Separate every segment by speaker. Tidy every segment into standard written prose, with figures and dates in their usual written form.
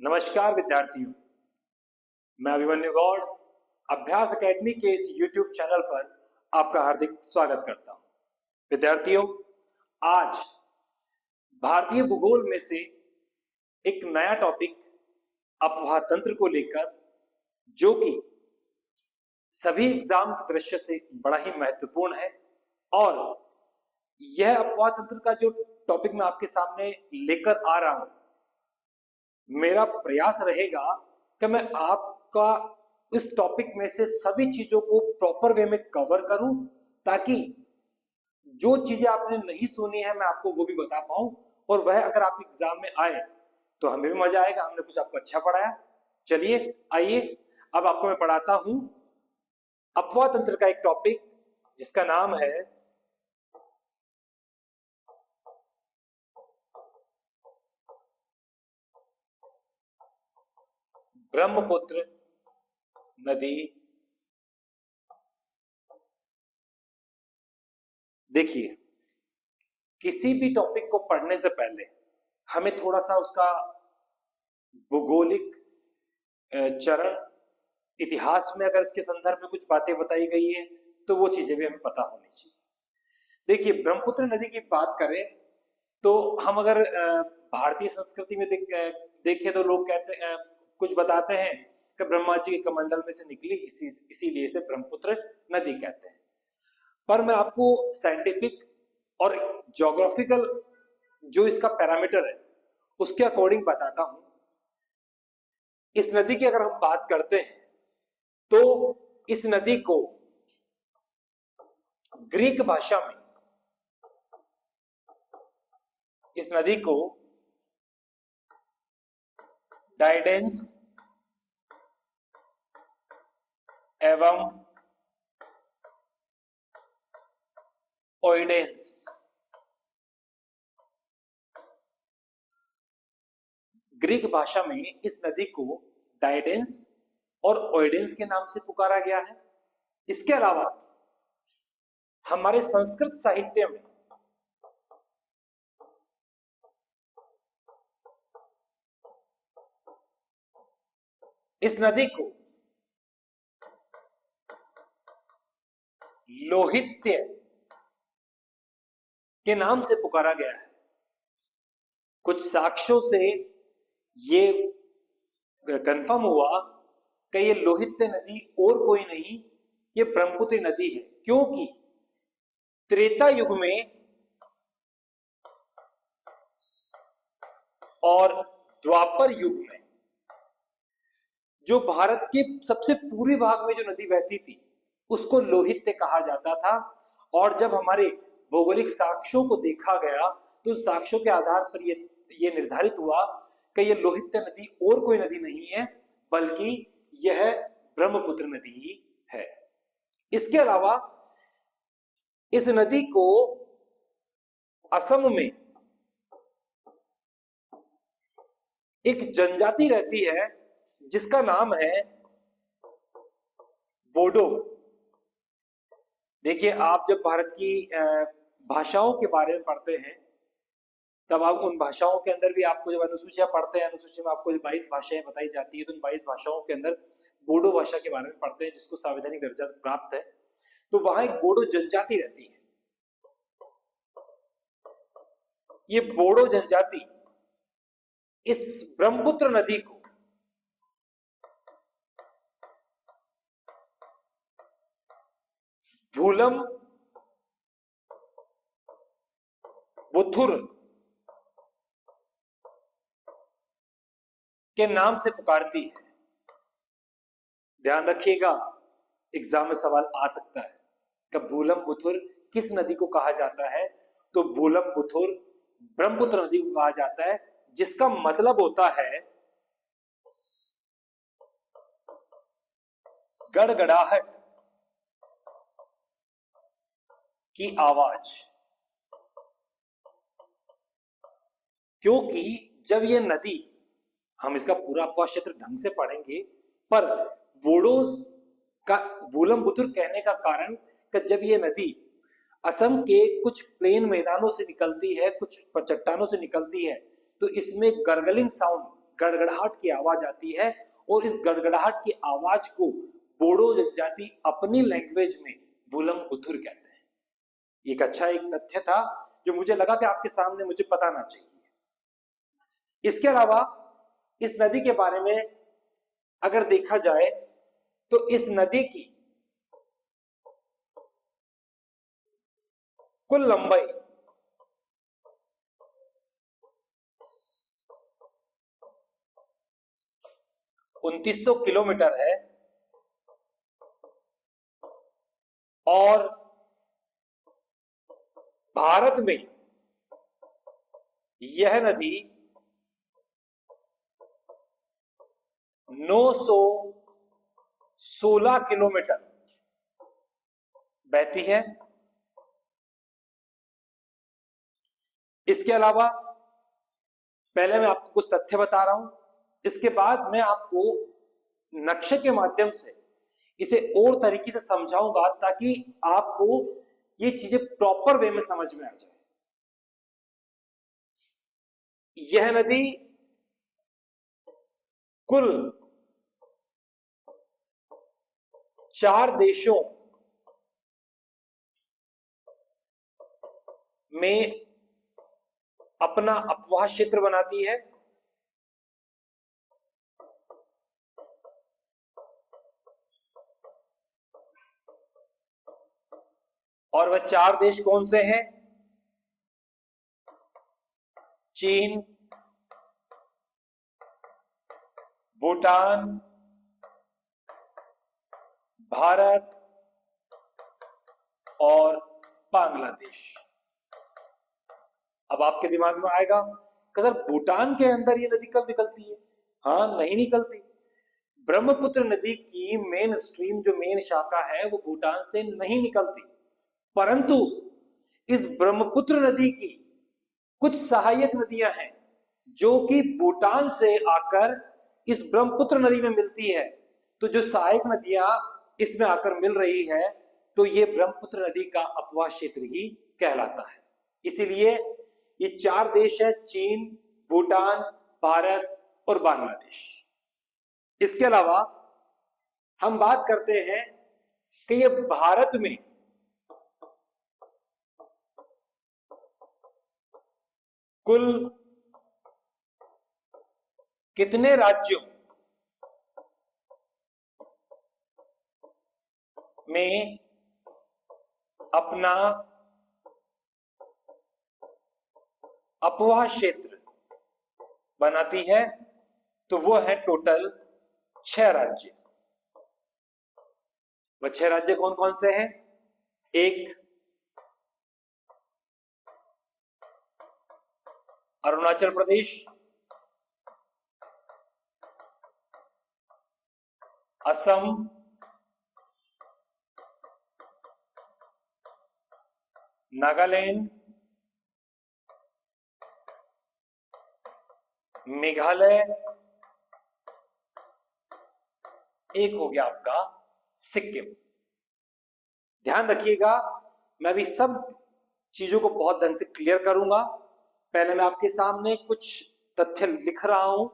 Speaker 1: नमस्कार विद्यार्थियों, मैं अभिमन्यु गौड़ अभ्यास एकेडमी के इस YouTube चैनल पर आपका हार्दिक स्वागत करता हूं। विद्यार्थियों, आज भारतीय भूगोल में से एक नया टॉपिक अपवाह तंत्र को लेकर, जो कि सभी एग्जाम के दृष्टि से बड़ा ही महत्वपूर्ण है, और यह अपवाह तंत्र का जो टॉपिक मैं आपके सामने लेकर आ रहा हूं, मेरा प्रयास रहेगा कि मैं आपका इस टॉपिक में से सभी चीजों को प्रॉपर वे में कवर करूं, ताकि जो चीजें आपने नहीं सुनी है मैं आपको वो भी बता पाऊं, और वह अगर आप एग्जाम में आए तो हमें भी मजा आएगा, हमने कुछ आपको अच्छा पढ़ाया। चलिए आइए, अब आपको मैं पढ़ाता हूं अपवाह तंत्र का एक टॉपिक जिसका नाम है ब्रह्मपुत्र नदी। देखिए, किसी भी टॉपिक को पढ़ने से पहले हमें थोड़ा सा उसका भूगोलिक चरण, इतिहास में अगर इसके संदर्भ में कुछ बातें बताई गई है तो वो चीजें भी हमें पता होनी चाहिए। देखिए, ब्रह्मपुत्र नदी की बात करें तो हम अगर भारतीय संस्कृति में देखें तो लोग कहते कुछ बताते हैं कि ब्रह्मा जी के कमंडल में से निकली, इसीलिए इसे ब्रह्मपुत्र नदी कहते हैं। पर मैं आपको साइंटिफिक और ज्योग्राफिकल जो इसका पैरामीटर है उसके अकॉर्डिंग बताता हूं। इस नदी की अगर हम बात करते हैं तो इस नदी को ग्रीक भाषा में इस नदी को डाइडेंस एवं ओइडेंस ग्रीक भाषा में इस नदी को डाइडेंस और ओइडेंस के नाम से पुकारा गया है। इसके अलावा हमारे संस्कृत साहित्य में इस नदी को लोहित्य के नाम से पुकारा गया है। कुछ साक्ष्यों से ये कंफर्म हुआ कि ये लोहित्य नदी और कोई नहीं, ये ब्रह्मपुत्र नदी है, क्योंकि त्रेता युग में और द्वापर युग में जो भारत के सबसे पूर्वी भाग में जो नदी बहती थी उसको लोहित्य कहा जाता था। और जब हमारे भौगोलिक साक्ष्यों को देखा गया तो साक्ष्यों के आधार पर ये निर्धारित हुआ कि यह लोहित्य नदी और कोई नदी नहीं है, बल्कि यह ब्रह्मपुत्र नदी ही है। इसके अलावा इस नदी को असम में एक जनजाति रहती है जिसका नाम है बोडो। देखिए, आप जब भारत की भाषाओं के बारे में पढ़ते हैं तब आप उन भाषाओं के अंदर भी, आपको जब अनुसूचियां पढ़ते हैं, अनुसूची में आपको 22 भाषाएं बताई जाती है, तो उन 22 भाषाओं के अंदर बोडो भाषा के बारे में पढ़ते हैं जिसको संवैधानिक दर्जा प्राप्त है। तो वहां एक बोडो जनजाति रहती है। ये बोडो जनजाति इस ब्रह्मपुत्र नदी को भूलम बुथुर के नाम से पुकारती है। ध्यान रखिएगा, एग्जाम में सवाल आ सकता है कि भूलम बुथुर किस नदी को कहा जाता है। तो भूलम बुथुर ब्रह्मपुत्र नदी को कहा जाता है, जिसका मतलब होता है गड़गड़ाहट की आवाज। क्योंकि जब यह नदी, हम इसका पूरा अपवाह क्षेत्र ढंग से पढ़ेंगे, पर बोडो का भूलम बुथुर कहने का कारण कि जब यह नदी असम के कुछ प्लेन मैदानों से निकलती है, कुछ चट्टानों से निकलती है, तो इसमें गर्गलिंग साउंड, गड़गड़ाहट की आवाज आती है और इस गड़गड़ाहट की आवाज को बोडो जनजाति अपनी लैंग्वेज में बुलंबुथुर कहते हैं। एक अच्छा एक तथ्य था जो मुझे लगा कि आपके सामने मुझे बताना चाहिए। इसके अलावा इस नदी के बारे में अगर देखा जाए तो इस नदी की कुल लंबाई 2900 किलोमीटर है और भारत में यह नदी 916 किलोमीटर बहती है। इसके अलावा पहले मैं आपको कुछ तथ्य बता रहा हूं, इसके बाद मैं आपको नक्शे के माध्यम से इसे और तरीके से समझाऊंगा ताकि आपको ये चीजें प्रॉपर वे में समझ में आ जाए। यह नदी कुल 4 देशों में अपना अपवाह क्षेत्र बनाती है। और वह 4 देश कौन से हैं? चीन, भूटान, भारत और बांग्लादेश। अब आपके दिमाग में आएगा कि सर भूटान के अंदर ये नदी कब निकलती है? हाँ, नहीं निकलती। ब्रह्मपुत्र नदी की मेन स्ट्रीम जो मेन शाखा है वो भूटान से नहीं निकलती, परंतु इस ब्रह्मपुत्र नदी की कुछ सहायक नदियां हैं जो कि भूटान से आकर इस ब्रह्मपुत्र नदी में मिलती है। तो जो सहायक नदियां इसमें आकर मिल रही है तो ये ब्रह्मपुत्र नदी का अपवाह क्षेत्र ही कहलाता है। इसीलिए ये 4 देश है, चीन, भूटान, भारत और बांग्लादेश। इसके अलावा हम बात करते हैं कि ये भारत में कुल कितने राज्यों में अपना अपवाह क्षेत्र बनाती है? तो वो है टोटल 6 राज्य। वह 6 राज्य कौन कौन से हैं? 1 अरुणाचल प्रदेश, असम, नागालैंड, मेघालय, एक हो गया आपका सिक्किम। ध्यान रखिएगा, मैं भी सब चीजों को बहुत ढंग से क्लियर करूंगा। पहले मैं आपके सामने कुछ तथ्य लिख रहा हूं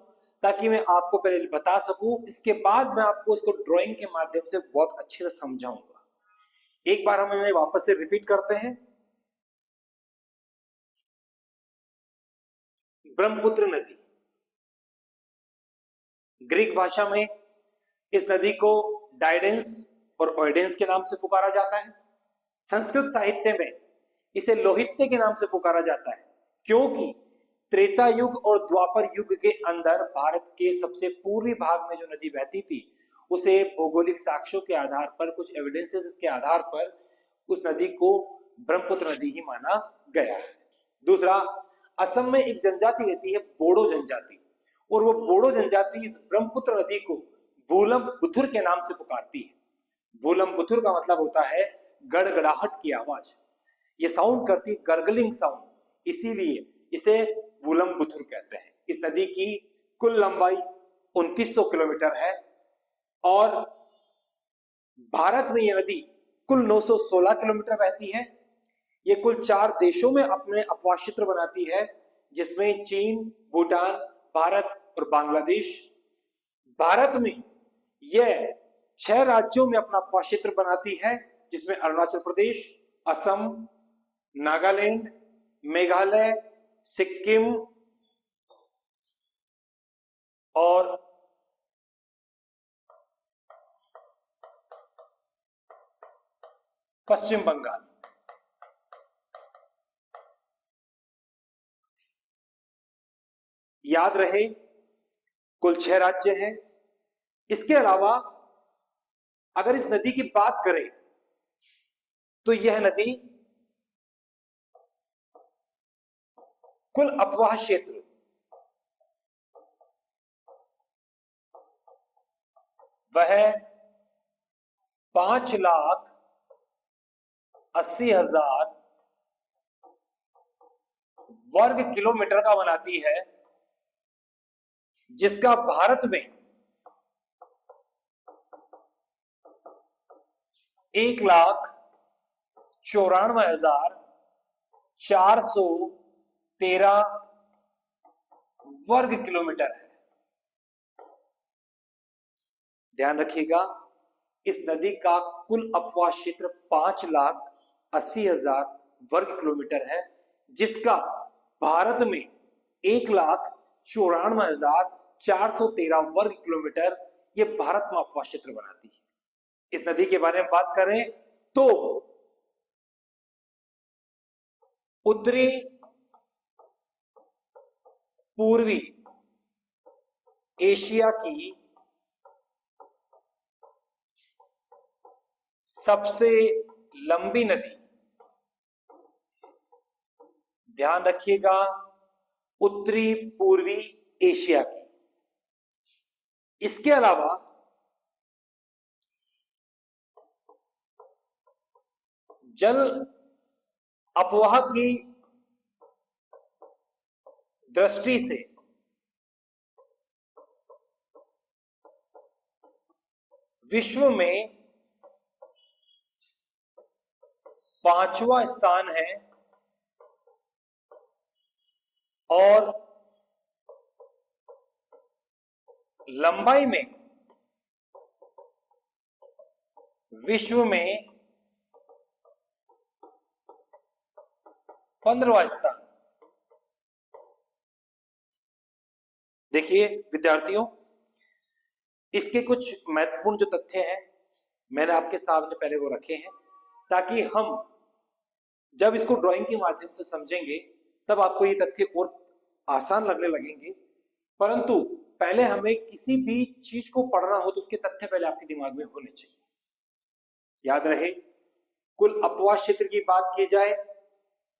Speaker 1: ताकि मैं आपको पहले बता सकूं, इसके बाद मैं आपको इसको ड्राइंग के माध्यम से बहुत अच्छे से समझाऊंगा। एक बार हम इन्हें वापस से रिपीट करते हैं। ब्रह्मपुत्र नदी, ग्रीक भाषा में इस नदी को डाइडेंस और ओइडेंस के नाम से पुकारा जाता है। संस्कृत साहित्य में इसे लोहित्य के नाम से पुकारा जाता है, क्योंकि त्रेता युग और द्वापर युग के अंदर भारत के सबसे पूर्वी भाग में जो नदी बहती थी उसे भौगोलिक साक्ष्यों के आधार पर, कुछ एविडेंसेस के आधार पर उस नदी को ब्रह्मपुत्र नदी ही माना गया है। दूसरा, असम में एक जनजाति रहती है बोडो जनजाति, और वो बोडो जनजाति इस ब्रह्मपुत्र नदी को बुलंबुथुर के नाम से पुकारती है। बुलंबुथुर का मतलब होता है गड़गड़ाहट की आवाज। ये साउंड करती गर्गलिंग साउंड, इसीलिए इसे बुलंबुथुर कहते हैं। इस नदी की कुल लंबाई 2900 किलोमीटर है और भारत में यह नदी कुल 916 किलोमीटर बहती है। ये कुल 4 देशों में अपने अपवाह क्षेत्र बनाती है, जिसमें चीन, भूटान, भारत और बांग्लादेश। भारत में यह 6 राज्यों में अपना क्षेत्र बनाती है, जिसमें अरुणाचल प्रदेश, असम, नागालैंड, मेघालय, सिक्किम और पश्चिम बंगाल। याद रहे, कुल 6 राज्य हैं। इसके अलावा अगर इस नदी की बात करें तो यह नदी कुल अपवाह क्षेत्र वह 5,80,000 वर्ग किलोमीटर का बनाती है, जिसका भारत में 1,94,413 वर्ग किलोमीटर है। ध्यान रखिएगा, इस नदी का कुल अपवाह क्षेत्र 5,80,000 वर्ग किलोमीटर है, जिसका भारत में 1,94,413 वर्ग किलोमीटर यह भारत में अपवाह क्षेत्र बनाती है। इस नदी के बारे में बात करें तो उत्तरी पूर्वी एशिया की सबसे लंबी नदी, ध्यान रखिएगा, उत्तरी पूर्वी एशिया की। इसके अलावा जल अपवाह की दृष्टि से विश्व में 5वां स्थान है और लंबाई में विश्व में 15वां स्थान। देखिए विद्यार्थियों, इसके कुछ महत्वपूर्ण जो तथ्य हैं मैंने आपके सामने पहले वो रखे हैं, ताकि हम जब इसको ड्राइंग के माध्यम से समझेंगे तब आपको ये तथ्य और आसान लगने लगेंगे। परंतु पहले हमें किसी भी चीज को पढ़ना हो तो उसके तथ्य पहले आपके दिमाग में होने चाहिए। याद रहे, कुल अपवाह क्षेत्र की बात की जाए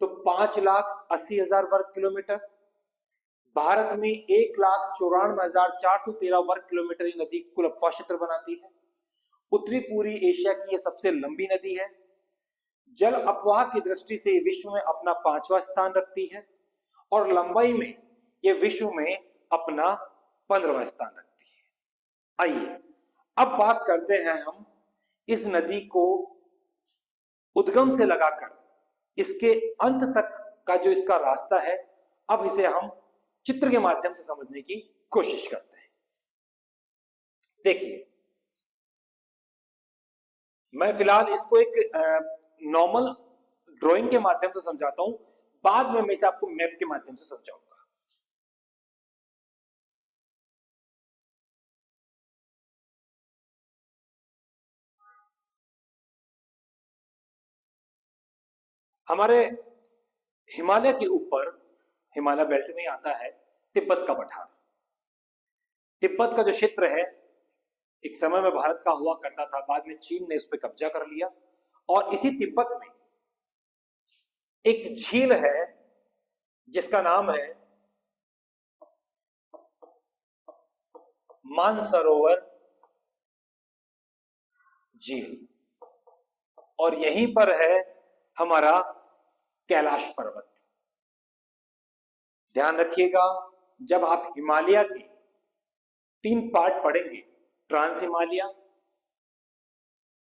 Speaker 1: तो 5,80,000 वर्ग किलोमीटर, भारत में 1,94,413 वर्ग किलोमीटर ये नदी कुल अपवाह क्षेत्र बनाती है। उत्तरी पूर्वी एशिया की यह सबसे लंबी नदी है। जल अपवाह की दृष्टि से विश्व में अपना 5वां स्थान रखती है और लंबाई में यह विश्व में अपना 15वां स्थान रखती है। आइए अब बात करते हैं हम इस नदी को उद्गम से लगाकर इसके अंत तक का जो इसका रास्ता है, अब इसे हम चित्र के माध्यम से समझने की कोशिश करते हैं। देखिए, मैं फिलहाल इसको एक नॉर्मल ड्राइंग के माध्यम से समझाता हूं, बाद में मैं इसे आपको मैप के माध्यम से समझाऊंगा। हमारे हिमालय के ऊपर, हिमालय बेल्ट में आता है तिब्बत का पठार। तिब्बत का जो क्षेत्र है एक समय में भारत का हुआ करता था, बाद में चीन ने उस पर कब्जा कर लिया। और इसी तिब्बत में एक झील है जिसका नाम है मानसरोवर झील, और यहीं पर है हमारा कैलाश पर्वत। ध्यान रखिएगा, जब आप हिमालय के 3 पार्ट पढ़ेंगे, ट्रांस हिमालय,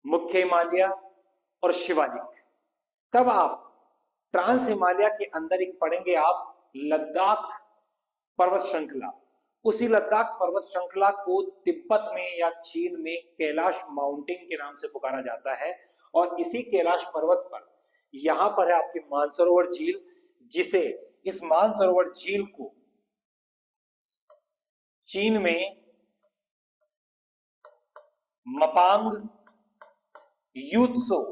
Speaker 1: मुख्य हिमालय और शिवालिक, तब आप ट्रांस हिमालय के अंदर एक पढ़ेंगे आप लद्दाख पर्वत श्रृंखला, उसी लद्दाख पर्वत श्रृंखला को तिब्बत में या चीन में कैलाश माउंटेन के नाम से पुकारा जाता है। और इसी कैलाश पर्वत पर यहां पर है आपकी मानसरोवर झील, जिसे इस मानसरोवर झील को चीन में मपांग यूत्सो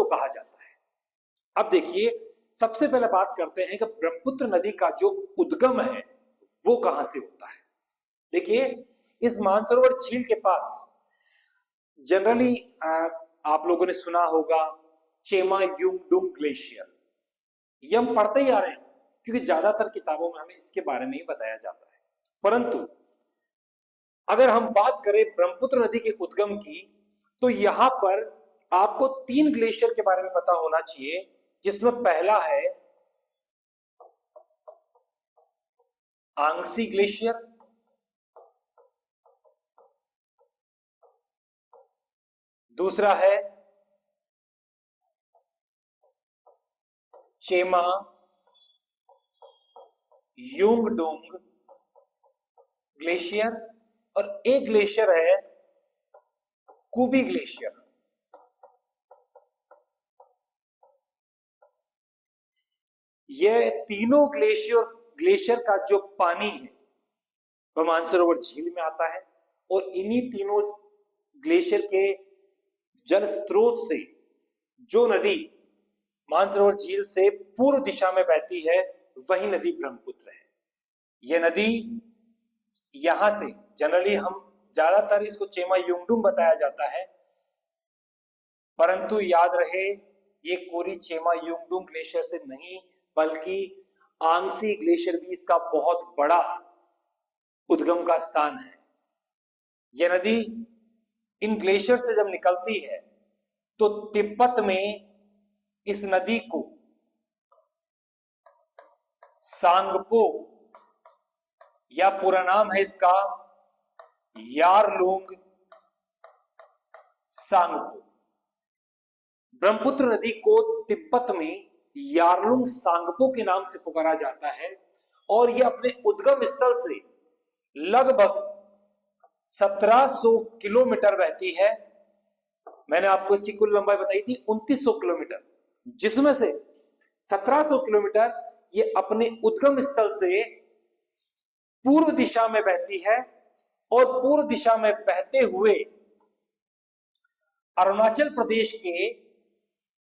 Speaker 1: कहा जाता है। अब देखिए, सबसे पहले बात करते हैं कि ब्रह्मपुत्र नदी का जो उद्गम है वो कहां से होता है। देखिए, इस मानसरोवर झील के पास जनरली आप लोगों ने सुना होगा चेमा युंगडुंग ग्लेशियर। ये हम पढ़ते ही आ रहे हैं क्योंकि ज्यादातर किताबों में हमें इसके बारे में ही बताया जाता है। परंतु अगर हम बात करें ब्रह्मपुत्र नदी के उद्गम की, तो यहां पर आपको 3 ग्लेशियर के बारे में पता होना चाहिए, जिसमें पहला है आंगसी ग्लेशियर, दूसरा है चेमा युंगडुंग ग्लेशियर, और एक ग्लेशियर है कुबी ग्लेशियर। यह तीनों ग्लेशियर का जो पानी है वह मानसरोवर झील में आता है, और इन्हीं तीनों ग्लेशियर के जल स्रोत से जो नदी मानसरोवर झील से पूर्व दिशा में बहती है वही नदी ब्रह्मपुत्र है। यह नदी यहां से जनरली हम ज्यादातर इसको चेमा युंगडुंग बताया जाता है, परंतु याद रहे ये कोरी चेमा युंगडुंग ग्लेशियर से नहीं, बल्कि आंगसी ग्लेशियर भी इसका बहुत बड़ा उद्गम का स्थान है। यह नदी इन ग्लेशियर से जब निकलती है तो तिब्बत में इस नदी को सांगपो, या पूरा नाम है इसका यारलुंग सांगपो। ब्रह्मपुत्र नदी को तिब्बत में यारलुंग सांगपो के नाम से पुकारा जाता है, और यह अपने उद्गम स्थल से लगभग 1700 किलोमीटर बहती है। मैंने आपको इसकी कुल लंबाई बताई थी 2900 किलोमीटर, जिसमें से 1700 किलोमीटर ये अपने उद्गम स्थल से पूर्व दिशा में बहती है, और पूर्व दिशा में बहते हुए अरुणाचल प्रदेश के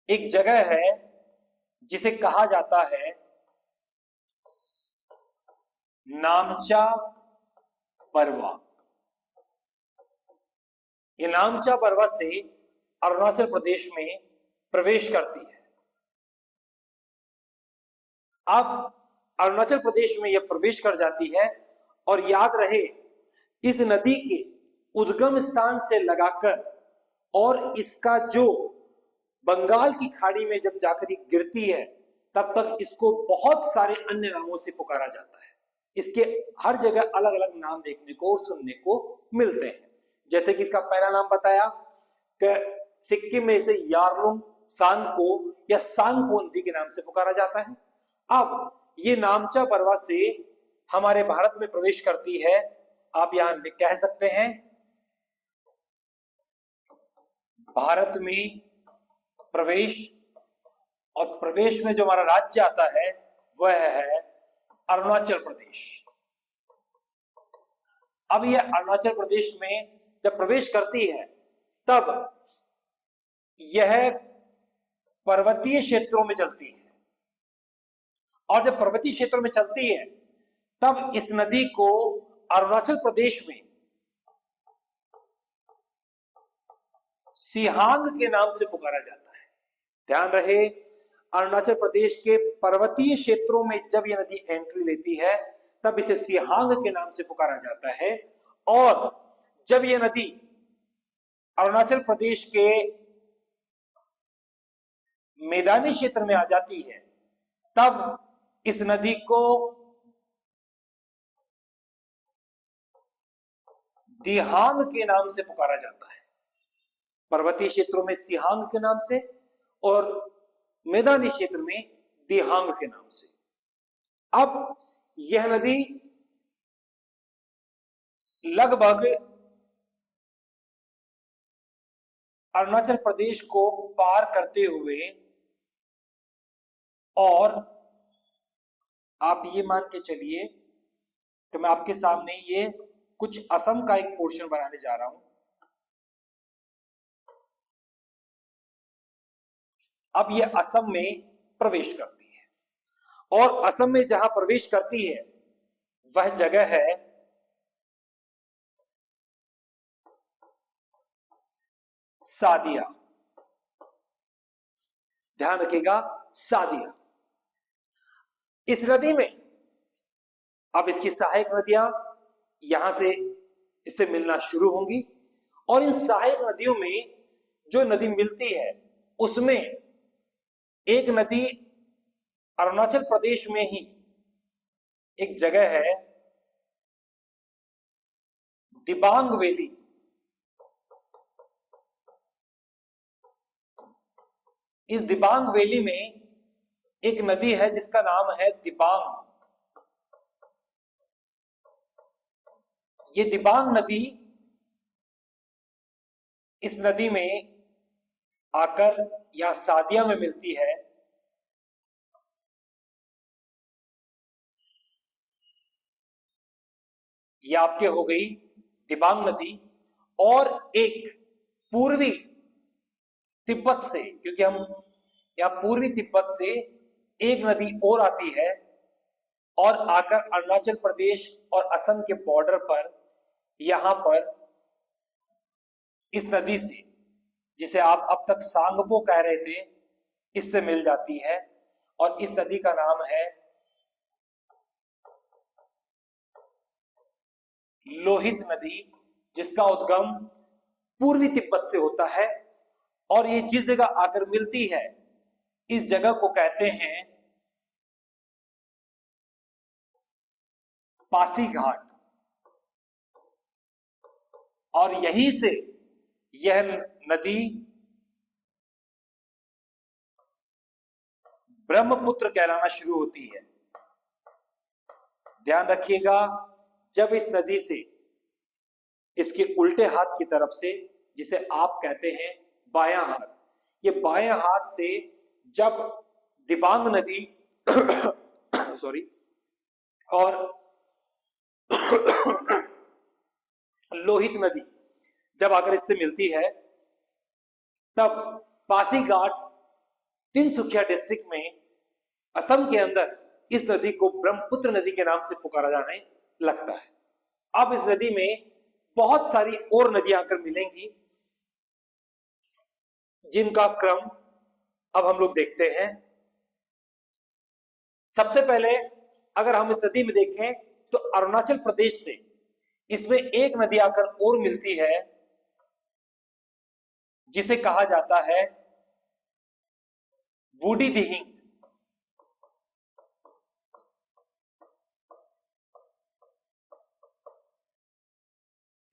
Speaker 1: एक जगह है जिसे कहा जाता है नामचा बरवा। ये नामचा बरवा से अरुणाचल प्रदेश में प्रवेश करती है। अब अरुणाचल प्रदेश में यह प्रवेश कर जाती है, और याद रहे इस नदी के उद्गम स्थान से लगाकर और इसका जो बंगाल की खाड़ी में जब जाकर गिरती है तब तक इसको बहुत सारे अन्य नामों से पुकारा जाता है। इसके हर जगह अलग अलग नाम देखने को और सुनने को मिलते हैं। जैसे कि इसका पहला नाम बताया कि सिक्किम में इसे यारलुंग सांगपो या सांगपो नदी के नाम से पुकारा जाता है। अब ये नामचा बरवा से हमारे भारत में प्रवेश करती है। आप यहां कह सकते हैं भारत में प्रवेश, और प्रवेश में जो हमारा राज्य आता है वह है अरुणाचल प्रदेश। अब यह अरुणाचल प्रदेश में जब प्रवेश करती है तब यह पर्वतीय क्षेत्रों में चलती है, और जब पर्वतीय क्षेत्रों में चलती है तब इस नदी को अरुणाचल प्रदेश में सिहांग के नाम से पुकारा जाता है। ध्यान रहे, अरुणाचल प्रदेश के पर्वतीय क्षेत्रों में जब यह नदी एंट्री लेती है तब इसे सिहांग के नाम से पुकारा जाता है, और जब यह नदी अरुणाचल प्रदेश के मैदानी क्षेत्र में आ जाती है तब इस नदी को दिहांग के नाम से पुकारा जाता है। पर्वतीय क्षेत्रों में सिहांग के नाम से, और मैदानी क्षेत्र में दिहांग के नाम से। अब यह नदी लगभग अरुणाचल प्रदेश को पार करते हुए, और आप ये मान के चलिए कि मैं आपके सामने ये कुछ असम का एक पोर्शन बनाने जा रहा हूं। अब ये असम में प्रवेश करती है, और असम में जहां प्रवेश करती है वह जगह है सादिया। ध्यान रखिएगा, सादिया। इस नदी में अब इसकी सहायक नदियां यहां से इससे मिलना शुरू होंगी, और इन सहायक नदियों में जो नदी मिलती है उसमें एक नदी अरुणाचल प्रदेश में ही एक जगह है दिबांग वैली। इस दिबांग वैली में एक नदी है जिसका नाम है दिबांग। ये दिबांग नदी इस नदी में आकर या सादिया में मिलती है। ये आपके हो गई दिबांग नदी, और एक पूर्वी तिब्बत से, क्योंकि हम या पूर्वी तिब्बत से एक नदी और आती है और आकर अरुणाचल प्रदेश और असम के बॉर्डर पर, यहां पर इस नदी से, जिसे आप अब तक सांगपो कह रहे थे, इससे मिल जाती है। और इस नदी का नाम है लोहित नदी, जिसका उद्गम पूर्वी तिब्बत से होता है। और ये जिस जगह आकर मिलती है इस जगह को कहते हैं पासीघाट, और यहीं से यह नदी ब्रह्मपुत्र कहलाना शुरू होती है। ध्यान रखिएगा, जब इस नदी से इसके उल्टे हाथ की तरफ से, जिसे आप कहते हैं बायां हाथ, ये बायां हाथ से जब दिबांग नदी सॉरी और लोहित नदी जब आकर इससे मिलती है, तब पासीघाट तिनसुकिया डिस्ट्रिक्ट में असम के अंदर इस नदी को ब्रह्मपुत्र नदी के नाम से पुकारा जाने लगता है। अब इस नदी में बहुत सारी और नदियां आकर मिलेंगी, जिनका क्रम अब हम लोग देखते हैं। सबसे पहले अगर हम इस नदी में देखें तो अरुणाचल प्रदेश से इसमें एक नदी आकर और मिलती है, जिसे कहा जाता है बूढ़ी दिहिंग।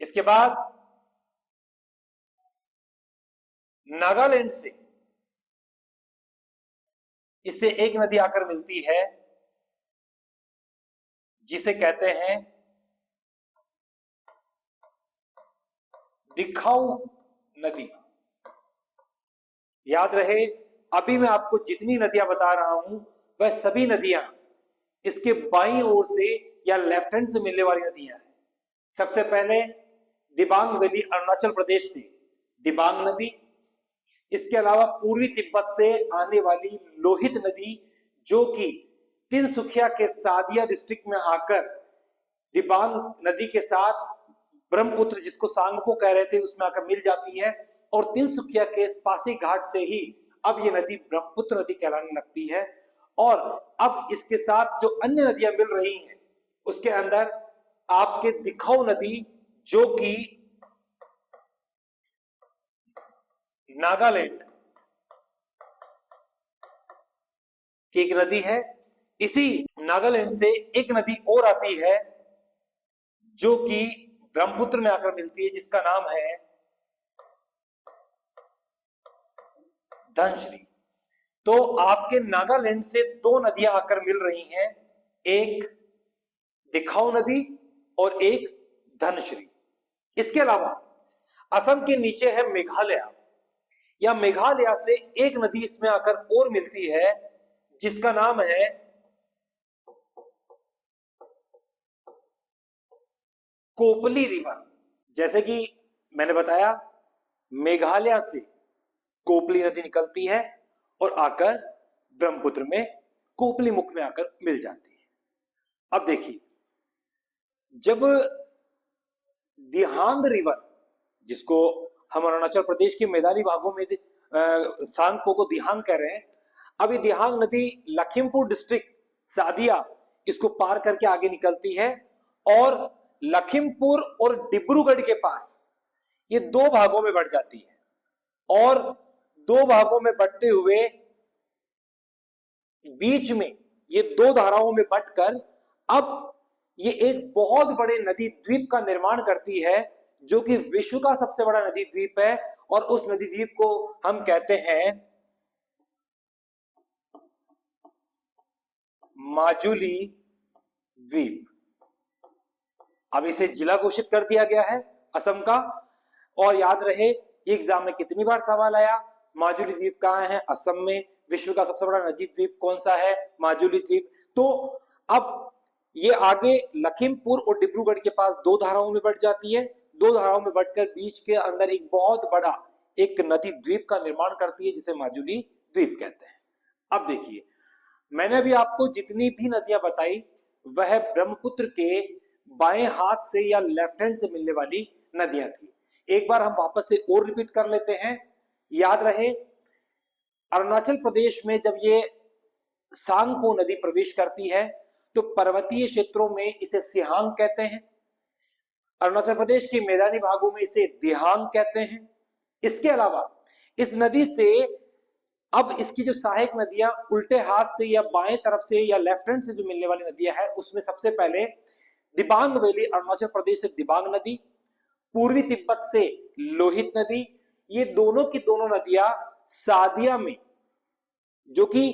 Speaker 1: इसके बाद नागालैंड से इससे एक नदी आकर मिलती है, जिसे कहते हैं दिखाऊ नदी। याद रहे, अभी मैं आपको जितनी नदियां बता रहा हूं वह सभी नदियां इसके बाईं ओर से या लेफ्ट हैंड से मिलने वाली नदियां हैं। सबसे पहले दिबांग वैली अरुणाचल प्रदेश से दिबांग नदी, इसके अलावा पूर्वी तिब्बत से आने वाली लोहित नदी, जो कि तिनसुकिया के सादिया डिस्ट्रिक्ट में आकर दिबांग नदी के साथ ब्रह्मपुत्र, जिसको सांगपो कह रहे थे, उसमें आकर मिल जाती है। और तिनसुकिया के पासीघाट से ही अब ये नदी ब्रह्मपुत्र नदी कहलाने लगती है। और अब इसके साथ जो अन्य नदियां मिल रही हैं उसके अंदर आपके दिखाऊ नदी, जो कि नागालैंड की एक नदी है। इसी नागालैंड से एक नदी और आती है जो कि ब्रह्मपुत्र में आकर मिलती है, जिसका नाम है धनश्री। तो आपके नागालैंड से दो नदियां आकर मिल रही हैं, एक दिखाऊ नदी और एक धनश्री। इसके अलावा असम के नीचे है मेघालय, या मेघालय से एक नदी इसमें आकर और मिलती है जिसका नाम है कोपली रिवर। जैसे कि मैंने बताया, मेघालय से कोपली नदी निकलती है और आकर ब्रह्मपुत्र में कोपली मुख में आकर मिल जाती है। अब देखिए, जब दिहांग रिवर, जिसको हम अरुणाचल प्रदेश के मैदानी भागों में सांगपो को दिहांग कह रहे हैं, अब ये दिहांग नदी लखीमपुर डिस्ट्रिक्ट सादिया इसको पार करके आगे निकलती है और लखीमपुर और डिब्रूगढ़ के पास ये दो भागों में बढ़ जाती है और दो भागों में बढ़ते हुए बीच में ये दो धाराओं में बंटकर अब ये एक बहुत बड़े नदी द्वीप का निर्माण करती है, जो कि विश्व का सबसे बड़ा नदी द्वीप है। और उस नदी द्वीप को हम कहते हैं माजुली द्वीप। अब इसे जिला घोषित कर दिया गया है असम का। और याद रहे, एग्जाम में कितनी बार सवाल आया, माजुली द्वीप कहां है? असम में। विश्व का सबसे बड़ा नदी द्वीप कौन सा है? माजुली द्वीप। तो अब ये आगे लखीमपुर और डिब्रूगढ़ के पास दो धाराओं में बढ़ जाती है, दो धाराओं में बढ़कर बीच के अंदर एक बहुत बड़ा एक नदी द्वीप का निर्माण करती है जिसे माजुली द्वीप कहते हैं। अब देखिए, मैंने अभी आपको जितनी भी नदियां बताई वह ब्रह्मपुत्र के बाएं हाथ से या लेफ्ट हैंड से मिलने वाली नदियां थी। एक बार हम वापस से और रिपीट कर लेते हैं। याद रहे, अरुणाचल प्रदेश में जब ये सांगपो नदी प्रवेश करती है तो पर्वतीय क्षेत्रों में इसे सिहांग कहते हैं, अरुणाचल प्रदेश के मैदानी भागों में इसे दिहांग कहते हैं। इसके अलावा इस नदी से अब इसकी जो सहायक नदियां उल्टे हाथ से या बाएं तरफ से या लेफ्ट हैंड से जो मिलने वाली नदियां हैं, उसमें सबसे पहले दिबांग वैली अरुणाचल प्रदेश से दिबांग नदी, पूर्वी तिब्बत से लोहित नदी, ये दोनों की दोनों नदियां सादिया में, जो कि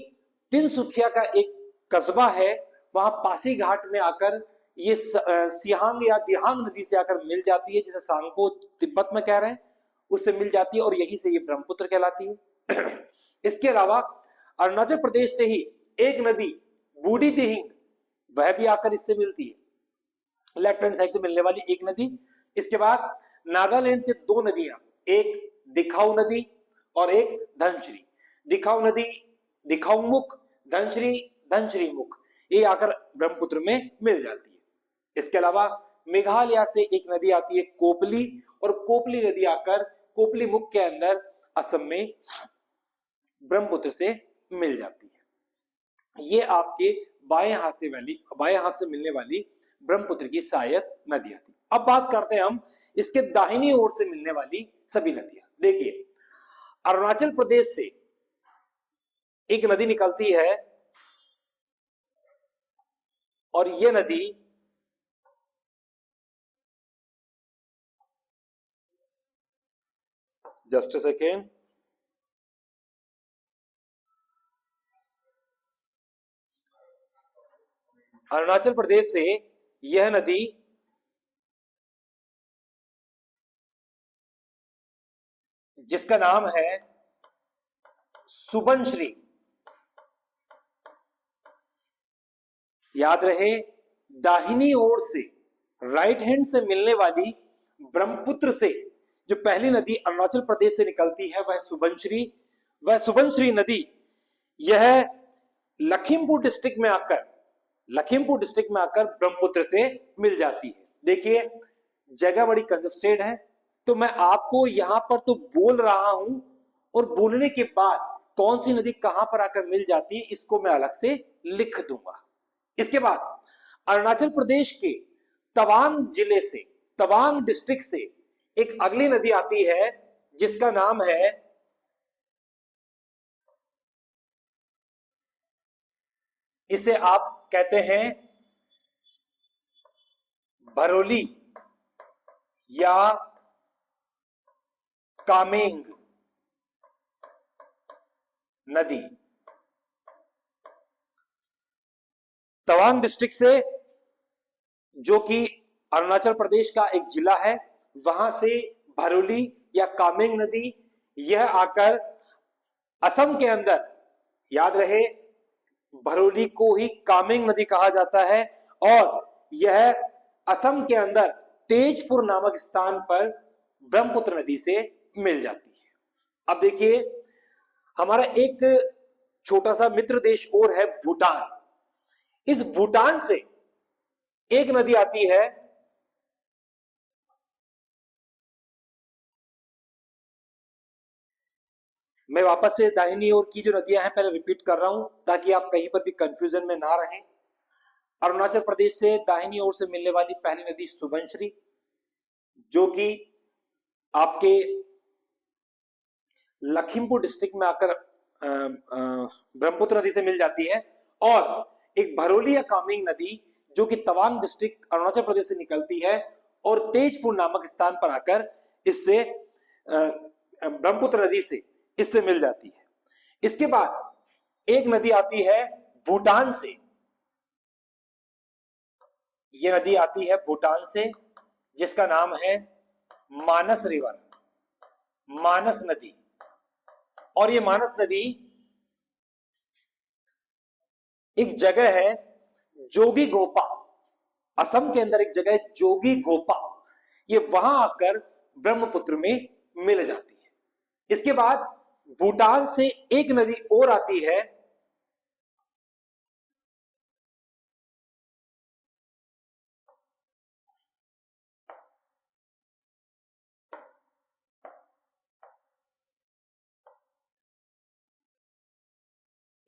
Speaker 1: तिनसुकिया का एक कस्बा है, वहां पासी घाट में आकर ये सिहांग या दिहांग नदी से आकर मिल जाती है, जिसे सांगपो तिब्बत में कह रहे हैं, उससे मिल जाती है और यहीं से ये ब्रह्मपुत्र कहलाती है। इसके अलावा अरुणाचल प्रदेश से ही एक नदी बूढ़ी दिहिंग, वह भी आकर इससे मिलती है, लेफ्ट हैंड साइड से मिलने वाली एक नदी। इसके बाद नागालैंड से दो नदियां, एक दिखाऊ नदी और एक धनश्री। दिखाऊ नदी दिखाऊ मुख, धनश्री धनश्री मुख, ये आकर ब्रह्मपुत्र में मिल जाती है। इसके अलावा मेघालय से एक नदी आती है कोपली, और कोपली नदी आकर कोपली मुख के अंदर असम में ब्रह्मपुत्र से मिल जाती है। ये आपके बाएं हाथ से मिलने वाली ब्रह्मपुत्र की सहायक नदियां थी। अब बात करते हैं हम इसके दाहिनी ओर से मिलने वाली सभी नदियां। देखिए, अरुणाचल प्रदेश से एक नदी निकलती है और यह नदी just a second, Arunachal Pradesh से यह नदी जिसका नाम है सुबनश्री। याद रहे, दाहिनी ओर से राइट हैंड से मिलने वाली ब्रह्मपुत्र से जो पहली नदी अरुणाचल प्रदेश से निकलती है वह सुबनश्री। वह सुबनश्री नदी यह लखीमपुर डिस्ट्रिक्ट में आकर ब्रह्मपुत्र से मिल जाती है। देखिए, जगह बड़ी कंजस्टेड है, तो मैं आपको यहां पर तो बोल रहा हूं और बोलने के बाद कौन सी नदी कहां पर आकर मिल जाती है इसको मैं अलग से लिख दूंगा। इसके बाद अरुणाचल प्रदेश के तवांग जिले से, तवांग डिस्ट्रिक्ट से एक अगली नदी आती है जिसका नाम है इसे आप कहते हैं भरोली या कामेंग नदी। तवांग डिस्ट्रिक्ट से, जो कि अरुणाचल प्रदेश का एक जिला है, वहां से भरोली या कामेंग नदी यह आकर असम के अंदर, याद रहे भरोली को ही कामेंग नदी कहा जाता है, और यह असम के अंदर तेजपुर नामक स्थान पर ब्रह्मपुत्र नदी से मिल जाती है। अब देखिए, हमारा एक छोटा सा मित्र देश और है भूटान। इस भूटान से एक नदी आती है, मैं वापस से दाहिनी ओर की जो नदियां हैं पहले रिपीट कर रहा हूं ताकि आप कहीं पर भी कंफ्यूजन में ना रहें। अरुणाचल प्रदेश से दाहिनी ओर से मिलने वाली पहली नदी सुबनश्री, जो कि आपके लखीमपुर डिस्ट्रिक्ट में आकर ब्रह्मपुत्र नदी से मिल जाती है, और एक भरोली या कामेंग नदी जो कि तवांग डिस्ट्रिक्ट अरुणाचल प्रदेश से निकलती है और तेजपुर नामक स्थान पर आकर इससे ब्रह्मपुत्र नदी से इससे मिल जाती है। इसके बाद एक नदी आती है भूटान से, यह नदी आती है भूटान से, जिसका नाम है मानस रिवर, मानस नदी। और ये मानस नदी एक जगह है जोगी घोपा, असम के अंदर एक जगह है जोगी घोपा, ये वहां आकर ब्रह्मपुत्र में मिल जाती है। इसके बाद भूटान से एक नदी और आती है,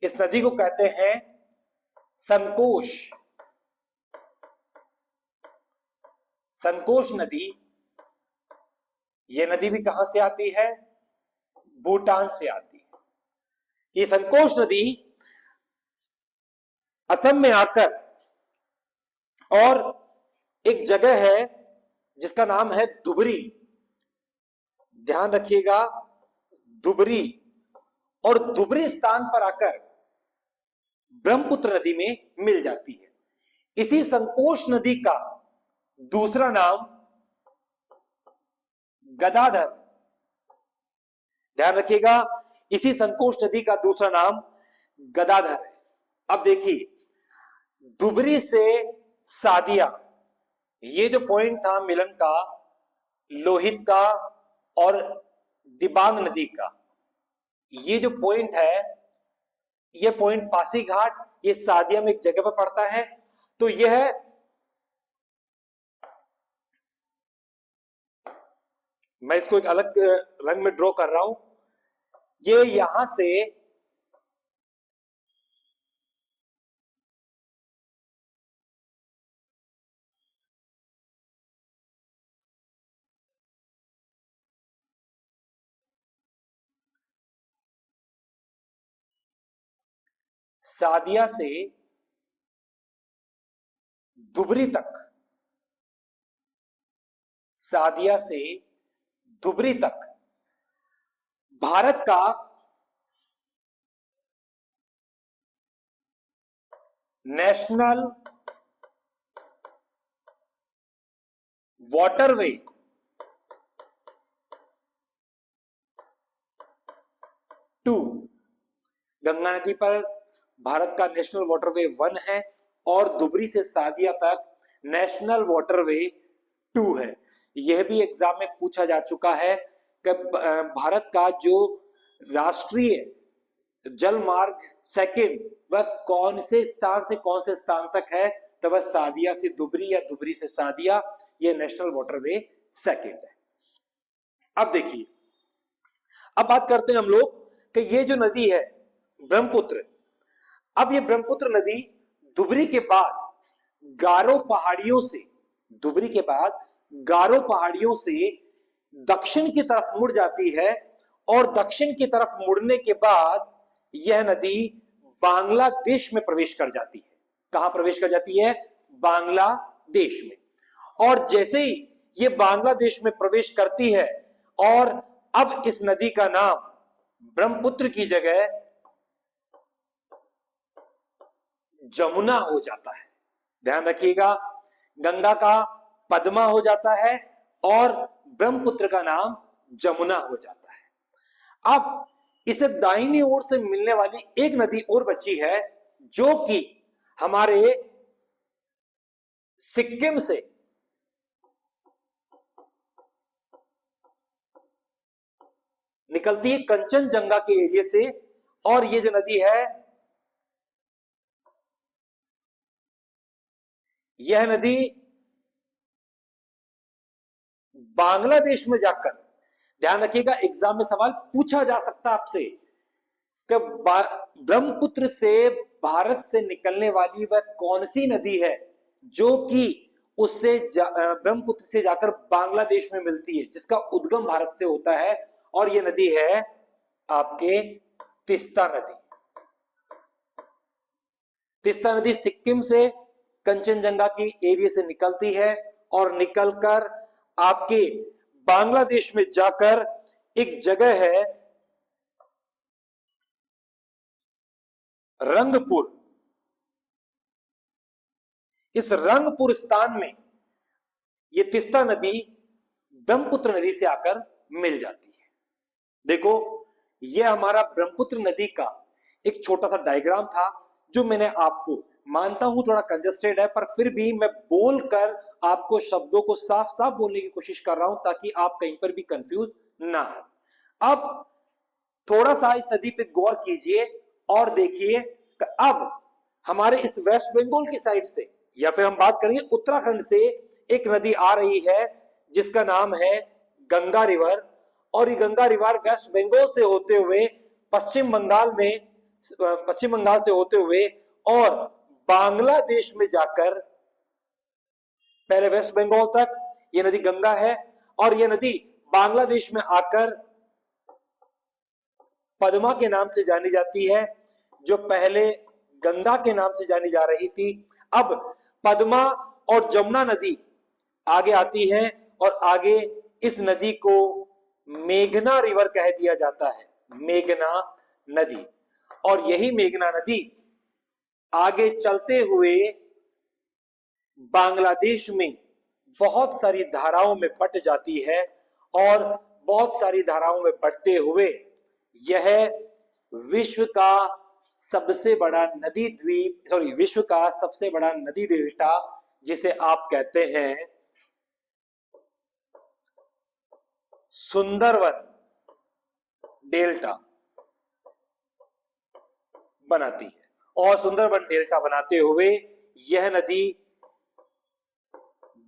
Speaker 1: इस नदी को कहते हैं संकोश, संकोश नदी। यह नदी भी कहां से आती है? भूटान से आती है। ये संकोश नदी असम में आकर, और एक जगह है जिसका नाम है धुबरी, ध्यान रखिएगा धुबरी, और धुबरी स्थान पर आकर ब्रह्मपुत्र नदी में मिल जाती है। इसी संकोश नदी का दूसरा नाम गदाधर, ध्यान रखिएगा, इसी संकोश नदी का दूसरा नाम गदाधर है। अब देखिए, धुबरी से सादिया, ये जो पॉइंट था मिलन का, लोहित का और दिबांग नदी का, ये जो पॉइंट है, ये पॉइंट पासीघाट, ये सादिया में एक जगह पर पड़ता है। तो यह मैं इसको एक अलग रंग में ड्रॉ कर रहा हूं, ये यहां से सादिया से धुबरी तक, सादिया से धुबरी तक भारत का नेशनल वाटरवे टू, गंगा नदी पर भारत का नेशनल वाटरवे 1 है, और धुबरी से सादिया तक नेशनल वाटरवे 2 है। यह भी एग्जाम में पूछा जा चुका है कि भारत का जो राष्ट्रीय जल मार्ग सेकंड वह कौन से स्थान से कौन से स्थान तक है, तो वह सादिया से धुबरी या धुबरी से सादिया, यह नेशनल वाटरवे सेकंड है। अब देखिए, अब बात करते हैं हम लोग कि ये जो नदी है ब्रह्मपुत्र, अब ये ब्रह्मपुत्र नदी धुबरी के बाद गारो पहाड़ियों से, धुबरी के बाद गारो पहाड़ियों से दक्षिण की तरफ मुड़ जाती है, और दक्षिण की तरफ मुड़ने के बाद यह नदी बांग्लादेश में प्रवेश कर जाती है। कहां प्रवेश कर जाती है? बांग्लादेश में। और जैसे ही ये बांग्लादेश में प्रवेश करती है, और अब इस नदी का नाम ब्रह्मपुत्र की जगह जमुना हो जाता है। ध्यान रखिएगा, गंगा का पद्मा हो जाता है और ब्रह्मपुत्र का नाम जमुना हो जाता है। अब इसे दाहिनी ओर से मिलने वाली एक नदी और बची है जो कि हमारे सिक्किम से निकलती है, कंचनजंगा के एरिया से। और ये जो नदी है, यह नदी बांग्लादेश में जाकर, ध्यान रखिएगा एग्जाम में सवाल पूछा जा सकता है आपसे कि ब्रह्मपुत्र से भारत से निकलने वाली वह कौन सी नदी है जो कि उससे ब्रह्मपुत्र से जाकर बांग्लादेश में मिलती है, जिसका उद्गम भारत से होता है। और यह नदी है आपके तीस्ता नदी। तीस्ता नदी सिक्किम से कंचनजंगा की एरिया से निकलती है और निकलकर आपके बांग्लादेश में जाकर एक जगह है रंगपुर। इस रंगपुर स्थान में यह तीस्ता नदी ब्रह्मपुत्र नदी से आकर मिल जाती है। देखो, यह हमारा ब्रह्मपुत्र नदी का एक छोटा सा डायग्राम था जो मैंने आपको, मानता हूं थोड़ा कंजस्टेड है, पर फिर भी मैं बोलकर आपको शब्दों को साफ साफ बोलने की कोशिश कर रहा हूं ताकि आप कहीं पर भी कंफ्यूज ना हो। अब थोड़ा सा इस नदी पे गौर कीजिए और देखिए कि अब हमारे इस वेस्ट बंगाल की साइड से, या फिर हम बात करेंगे उत्तराखंड से, एक नदी आ रही है जिसका नाम है गंगा रिवर। और ये गंगा रिवर वेस्ट बंगाल से होते हुए पश्चिम बंगाल से होते हुए और बांग्लादेश में जाकर, पहले वेस्ट बंगाल तक ये नदी गंगा है और ये नदी बांग्लादेश में आकर पद्मा के नाम से जानी जाती है, जो पहले गंगा के नाम से जानी जा रही थी। अब पद्मा और जमुना नदी आगे आती है और आगे इस नदी को मेघना रिवर कह दिया जाता है, मेघना नदी। और यही मेघना नदी आगे चलते हुए बांग्लादेश में बहुत सारी धाराओं में बट जाती है और बहुत सारी धाराओं में बटते हुए यह विश्व का सबसे बड़ा नदी द्वीप, विश्व का सबसे बड़ा नदी डेल्टा, जिसे आप कहते हैं सुंदरवन डेल्टा, बनाती है। और सुंदरवन डेल्टा बनाते हुए यह नदी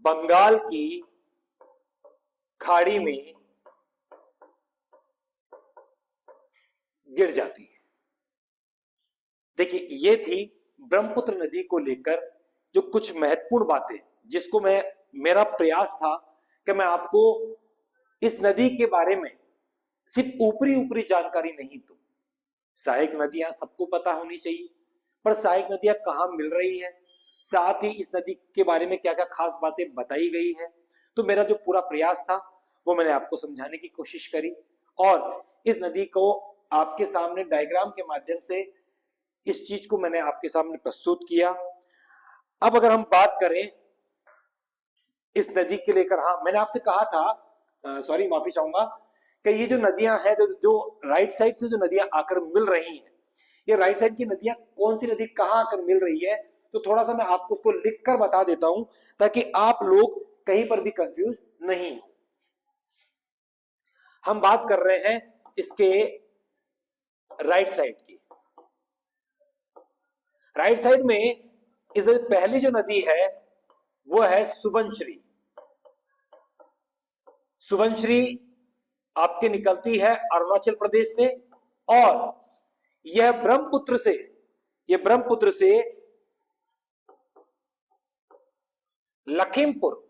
Speaker 1: बंगाल की खाड़ी में गिर जाती है। देखिए, ये थी ब्रह्मपुत्र नदी को लेकर जो कुछ महत्वपूर्ण बातें, जिसको मेरा प्रयास था कि मैं आपको इस नदी के बारे में सिर्फ ऊपरी ऊपरी जानकारी नहीं दूं। सहायक नदियां सबको पता होनी चाहिए, पर सहायक नदियां कहां मिल रही है, साथ ही इस नदी के बारे में क्या क्या खास बातें बताई गई है। तो मेरा जो पूरा प्रयास था वो मैंने आपको समझाने की कोशिश करी और इस नदी को आपके सामने डायग्राम के माध्यम से इस चीज को मैंने आपके सामने प्रस्तुत किया। अब अगर हम बात करें इस नदी के लेकर, हाँ मैंने आपसे कहा था, सॉरी माफी चाहूंगा, कि ये जो नदियां हैं, जो राइट साइड से जो नदियां आकर मिल रही हैं, ये राइट साइड की नदियां कौन सी नदी कहां आकर मिल रही है, तो थोड़ा सा मैं आपको उसको लिख कर बता देता हूं ताकि आप लोग कहीं पर भी कंफ्यूज नहीं हो। हम बात कर रहे हैं इसके राइट साइड की। राइट साइड में इस पहली जो नदी है वो है सुबनश्री। सुबनश्री आपके निकलती है अरुणाचल प्रदेश से और यह ब्रह्मपुत्र से लखीमपुर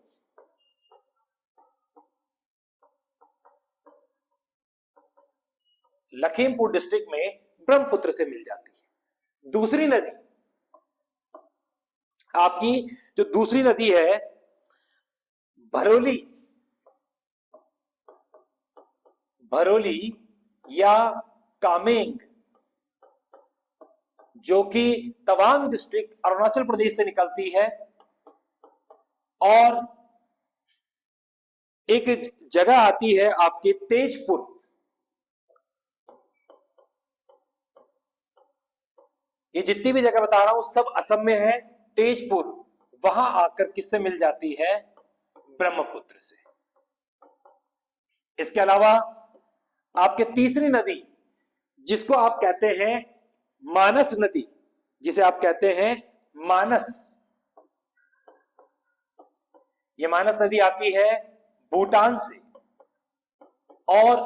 Speaker 1: डिस्ट्रिक्ट में ब्रह्मपुत्र से मिल जाती है। दूसरी नदी आपकी जो दूसरी नदी है भरोली या कामेंग जो कि तवांग डिस्ट्रिक्ट अरुणाचल प्रदेश से निकलती है, और एक जगह आती है आपके तेजपुर। ये जितनी भी जगह बता रहा हूं सब असम में है। तेजपुर वहां आकर किससे मिल जाती है? ब्रह्मपुत्र से। इसके अलावा आपके तीसरी नदी जिसको आप कहते हैं मानस नदी, जिसे आप कहते हैं मानस, ये मानस नदी आती है भूटान से। और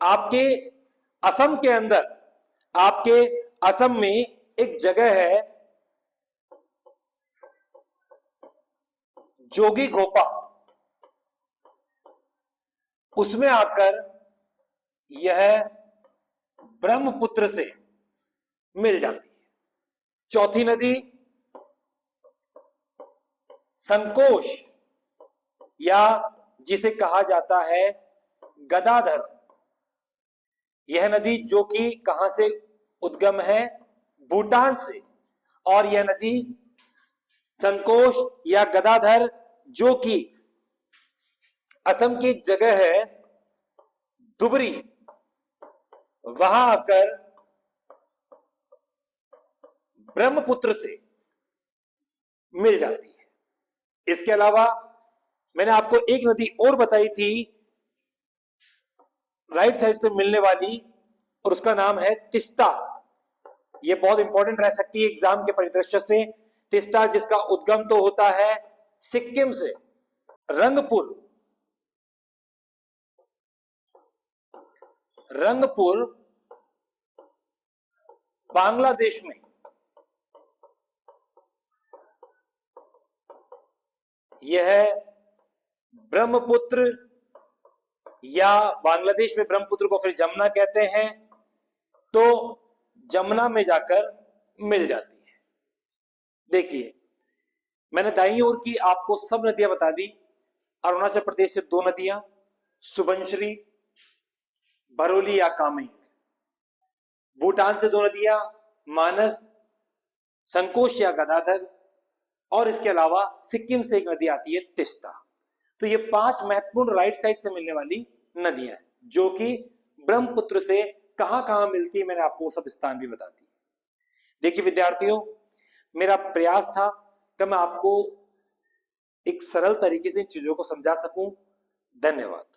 Speaker 1: आपके असम के अंदर, आपके असम में एक जगह है जोगी घोपा, उसमें आकर यह ब्रह्मपुत्र से मिल जाती है। चौथी नदी संकोश, या जिसे कहा जाता है गदाधर, यह नदी जो कि कहां से उद्गम है? भूटान से। और यह नदी संकोश या गदाधर जो कि असम की जगह है दुबरी, वहां आकर ब्रह्मपुत्र से मिल जाती है। इसके अलावा मैंने आपको एक नदी और बताई थी राइट साइड से मिलने वाली, और उसका नाम है तिस्ता। यह बहुत इंपॉर्टेंट रह सकती है एग्जाम के परिदृश्य से। तिस्ता जिसका उद्गम तो होता है सिक्किम से। रंगपुर, रंगपुर बांग्लादेश में, यह ब्रह्मपुत्र, या बांग्लादेश में ब्रह्मपुत्र को फिर जमुना कहते हैं, तो जमुना में जाकर मिल जाती है। देखिए मैंने दाईं ओर की आपको सब नदियां बता दी। अरुणाचल प्रदेश से 2 नदियां, सुबनश्री, भरोली या कामेंग। भूटान से 2 नदियां, मानस, संकोश या गदाधर। और इसके अलावा सिक्किम से एक नदी आती है तिस्ता। तो ये 5 महत्वपूर्ण राइट साइड से मिलने वाली नदियां हैं, जो कि ब्रह्मपुत्र से कहां कहां मिलती है, मैंने आपको सब स्थान भी बता दी। देखिए विद्यार्थियों, मेरा प्रयास था कि मैं आपको एक सरल तरीके से इन चीजों को समझा सकूं। धन्यवाद।